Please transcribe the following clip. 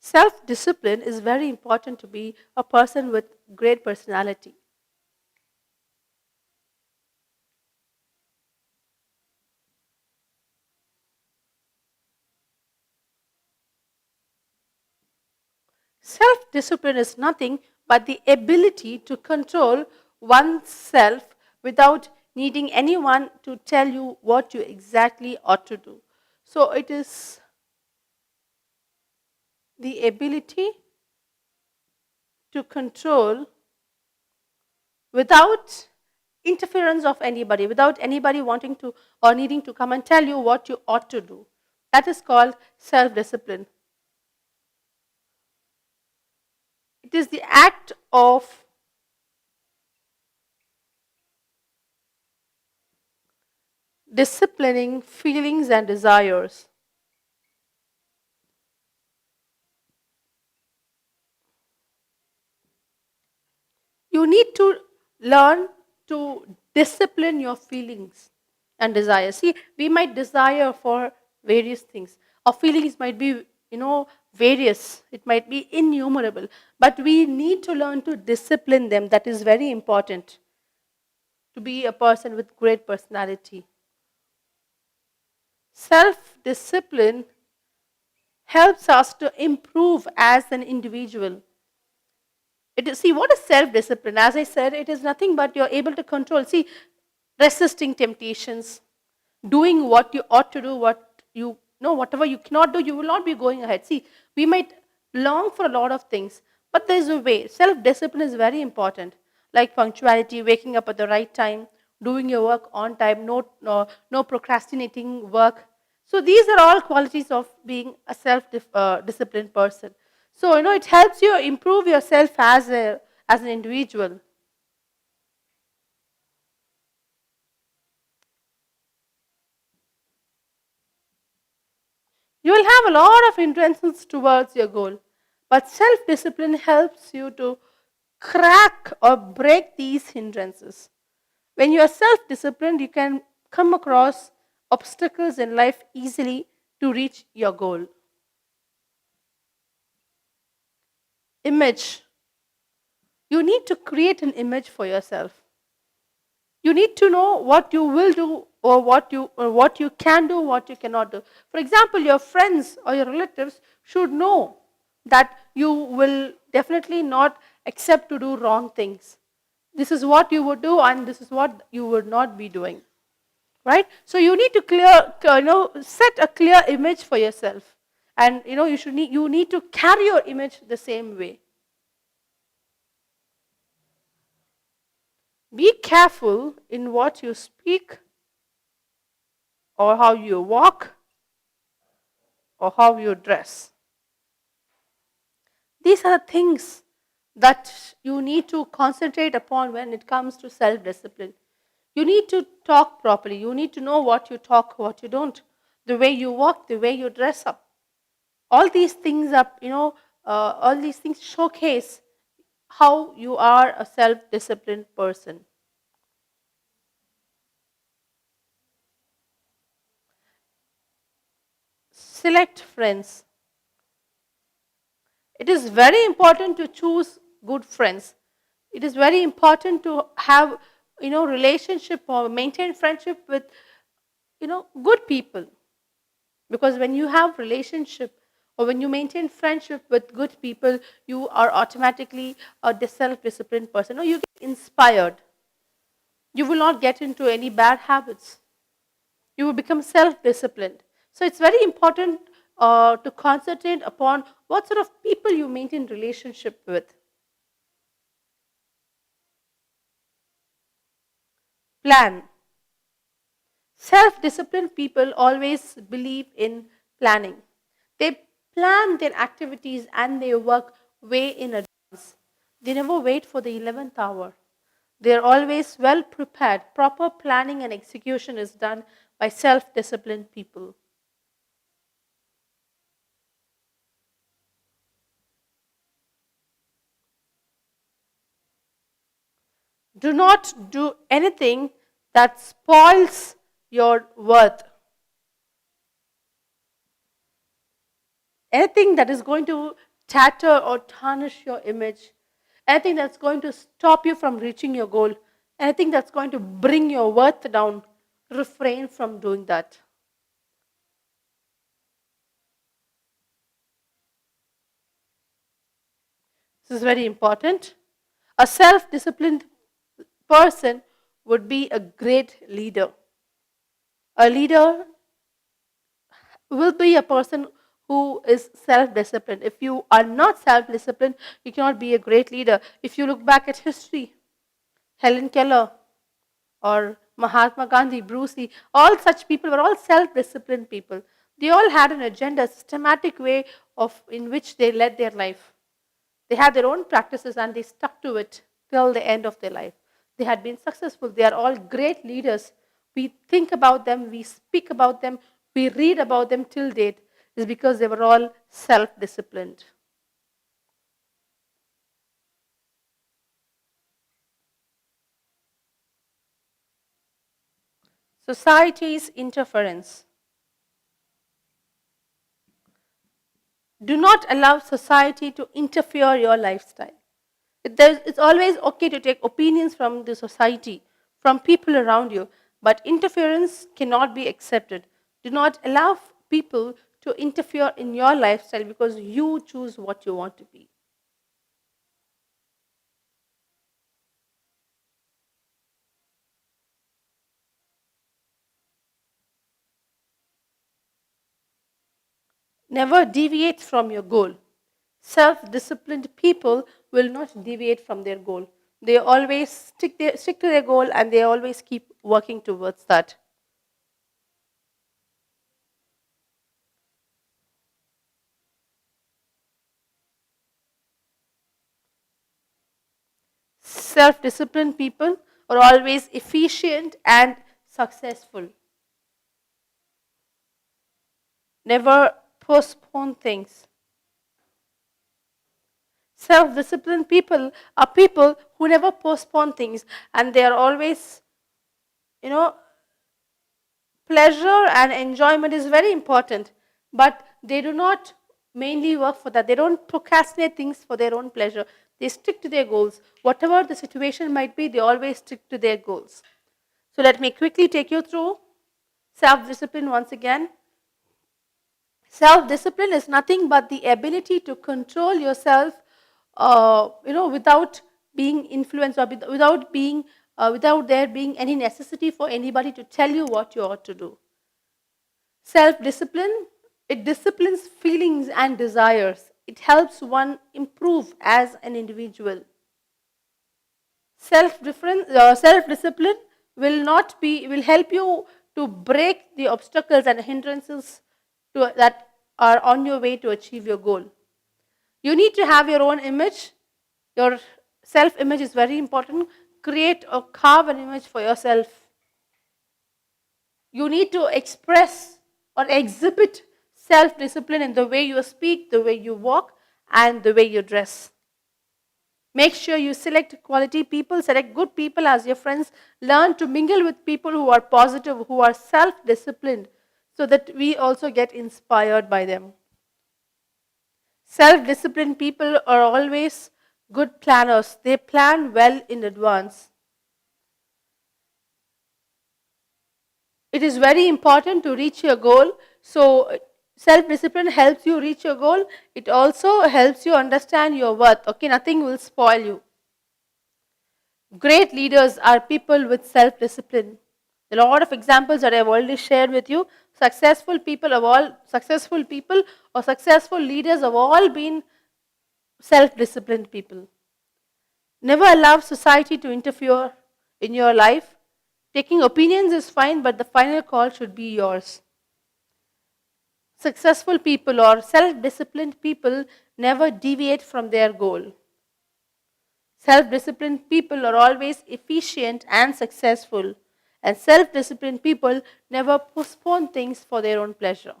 Self-discipline is very important to be a person with great personality. Self-discipline is nothing but the ability to control oneself without needing anyone to tell you what you exactly ought to do. So it is the ability to control without interference of anybody, without anybody wanting to or needing to come and tell you what you ought to do. That is called self-discipline. It is the act of disciplining feelings and desires. You need to learn to discipline your feelings and desires. See, we might desire for various things. Our feelings might be, various. It might be innumerable. But we need to learn to discipline them. That is very important to be a person with great personality. Self-discipline helps us to improve as an individual. See, what is self-discipline? As I said, it is nothing but you're able to control. See, resisting temptations, doing what you ought to do, whatever you cannot do, you will not be going ahead. See, we might long for a lot of things, but there's a way. Self-discipline is very important, like punctuality, waking up at the right time, doing your work on time, no procrastinating work. So these are all qualities of being a self-disciplined person. So, it helps you improve yourself as an individual. You will have a lot of intentions towards your goal, but self-discipline helps you to crack or break these hindrances. When you are self-disciplined, you can come across obstacles in life easily to reach your goal. Image. You need to create an image for yourself. You need to know what you will do or what you can do, what you cannot do. For example, your friends or your relatives should know that you will definitely not accept to do wrong things. This is what you would do and this is what you would not be doing. Right? So you need to set a clear image for yourself. And you need to carry your image the same way. Be careful in what you speak or how you walk or how you dress. These are things that you need to concentrate upon when it comes to self-discipline. You need to talk properly. You need to know what you talk, what you don't. The way you walk, the way you dress up. All these things all these things showcase how you are a self-disciplined person. Select friends. It is very important to choose good friends. It is very important to have relationship or maintain friendship with good people. Because when you have relationship or when you maintain friendship with good people, you are automatically a self-disciplined person, or you get inspired. You will not get into any bad habits. You will become self-disciplined. So it's very important to concentrate upon what sort of people you maintain relationship with. Plan. Self-disciplined people always believe in planning. They plan their activities and their work way in advance. They never wait for the 11th hour. They are always well prepared. Proper planning and execution is done by self-disciplined people. Do not do anything that spoils your worth. Anything that is going to tatter or tarnish your image, anything that's going to stop you from reaching your goal, anything that's going to bring your worth down, refrain from doing that. This is very important. A self disciplined person would be a great leader. A leader will be a person who is self disciplined. If you are not self disciplined, you cannot be a great leader. If you look back at history, Helen Keller or Mahatma Gandhi, Bruce Lee, all such people were all self disciplined people. They all had an agenda, a systematic way of in which they led their life. They had their own practices and they stuck to it till the end of their life. They had been successful. They are all great leaders. We think about them, we speak about them, we read about them till date, is because they were all self disciplined. Society's interference. Do not allow society to interfere your lifestyle. It's always okay to take opinions from the society, from people around you, but interference cannot be accepted. Do not allow people to interfere in your lifestyle because you choose what you want to be. Never deviate from your goal. Self disciplined people will not deviate from their goal. They always stick to their goal and they always keep working towards that. Self disciplined people are always efficient and successful. Never postpone things. Self disciplined people are people who never postpone things and they are always, you know, pleasure and enjoyment is very important, but they do not mainly work for that. They don't procrastinate things for their own pleasure. They stick to their goals. Whatever the situation might be, they always stick to their goals. So let me quickly take you through self discipline once again. Self discipline is nothing but the ability to control yourself, without being influenced or without there being any necessity for anybody to tell you what you ought to do. Self discipline, it disciplines feelings and desires. It helps one improve as an individual. Self discipline will help you to break the obstacles and hindrances that are on your way to achieve your goal. You need to have your own image. Your self image is very important. Create or carve an image for yourself. You need to express or exhibit self discipline in the way you speak, the way you walk, and the way you dress. Make sure you select quality people, select good people as your friends. Learn to mingle with people who are positive, who are self disciplined, so that we also get inspired by them. Self disciplined people are always good planners, they plan well in advance. It is very important to reach your goal. So, self discipline helps you reach your goal. It also helps you understand your worth. Okay, nothing will spoil you. Great leaders are people with self discipline. A lot of examples that I've already shared with you. Successful people or successful leaders have all been self disciplined people. Never allow society to interfere in your life. Taking opinions is fine, but the final call should be yours. Successful people or self disciplined people never deviate from their goal. Self disciplined people are always efficient and successful, and self disciplined people never postpone things for their own pleasure.